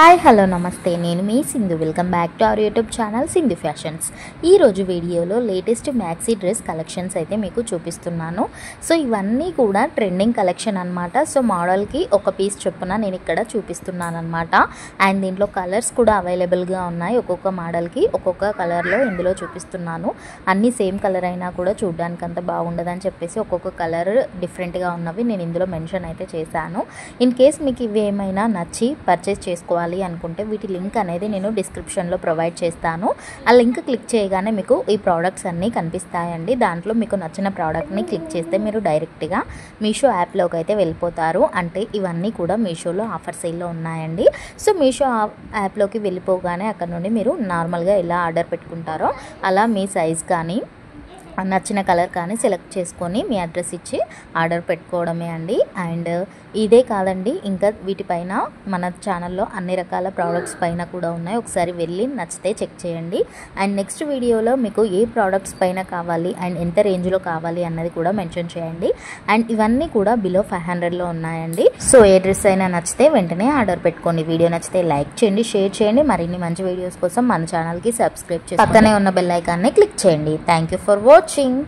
Hi hello నమస్తే నేను మీ Sindhu welcome back to our YouTube channel Sindhu fashions. ఈరోజు వీడియోలో లేటెస్ట్ మ్యాక్సీ డ్రెస్ కలెక్షన్స్ అయితే మీకు చూపిస్తున్నాను. సో ఇవన్నీ కూడా ట్రెండింగ్ కలెక్షన్ అనమాట. సో మోడల్కి ఒక పీస్ చొప్పున నేను ఇక్కడ చూపిస్తున్నాను అనమాట. అండ్ దీంట్లో కలర్స్ కూడా అవైలబుల్గా ఉన్నాయి. ఒక్కొక్క మోడల్కి ఒక్కొక్క కలర్లో ఇందులో చూపిస్తున్నాను. అన్నీ సేమ్ కలర్ అయినా కూడా చూడడానికి అంత బాగుండదని చెప్పేసి ఒక్కొక్క కలర్ డిఫరెంట్గా ఉన్నవి నేను ఇందులో మెన్షన్ అయితే చేశాను. ఇన్ కేస్ మీకు ఇవి ఏమైనా నచ్చి పర్చేస్ చేసుకోవాలి అనుకుంటే వీటి లింక్ అనేది నేను డిస్క్రిప్షన్లో ప్రొవైడ్ చేస్తాను. ఆ లింక్ క్లిక్ చేయగానే మీకు ఈ ప్రోడక్ట్స్ అన్నీ కనిపిస్తాయండి. దాంట్లో మీకు నచ్చిన ప్రోడక్ట్ని క్లిక్ చేస్తే మీరు డైరెక్ట్గా మీషో యాప్లోకి అయితే వెళ్ళిపోతారు. అంటే ఇవన్నీ కూడా మీషోలో ఆఫర్ సేల్లో ఉన్నాయండి. సో మీషో యాప్లోకి వెళ్ళిపోగానే అక్కడ నుండి మీరు నార్మల్గా ఎలా ఆర్డర్ పెట్టుకుంటారో అలా మీ సైజ్ కానీ నచ్చిన కలర్ కానీ సెలెక్ట్ చేసుకొని మీ అడ్రస్ ఇచ్చి ఆర్డర్ పెట్టుకోవడమే అండి. అండ్ ఇదే కాదండి, ఇంకా వీటిపైన మన ఛానల్లో అన్ని రకాల ప్రోడక్ట్స్ పైన కూడా ఉన్నాయి. ఒకసారి వెళ్ళి నచ్చితే చెక్ చేయండి. అండ్ నెక్స్ట్ వీడియోలో మీకు ఏ ప్రోడక్ట్స్ పైన కావాలి అండ్ ఎంత రేంజ్లో కావాలి అన్నది కూడా మెన్షన్ చేయండి. అండ్ ఇవన్నీ కూడా బిలో 500లో ఉన్నాయండి. సో ఏ డ్రెస్ అయినా నచ్చితే వెంటనే ఆర్డర్ పెట్టుకోండి. వీడియో నచ్చితే లైక్ చేయండి, షేర్ చేయండి. మరిన్ని మంచి వీడియోస్ కోసం మన ఛానల్కి సబ్స్క్రైబ్ చేసి పక్కనే ఉన్న బెల్ ఐకాన్ని క్లిక్ చేయండి. Thank you for watching.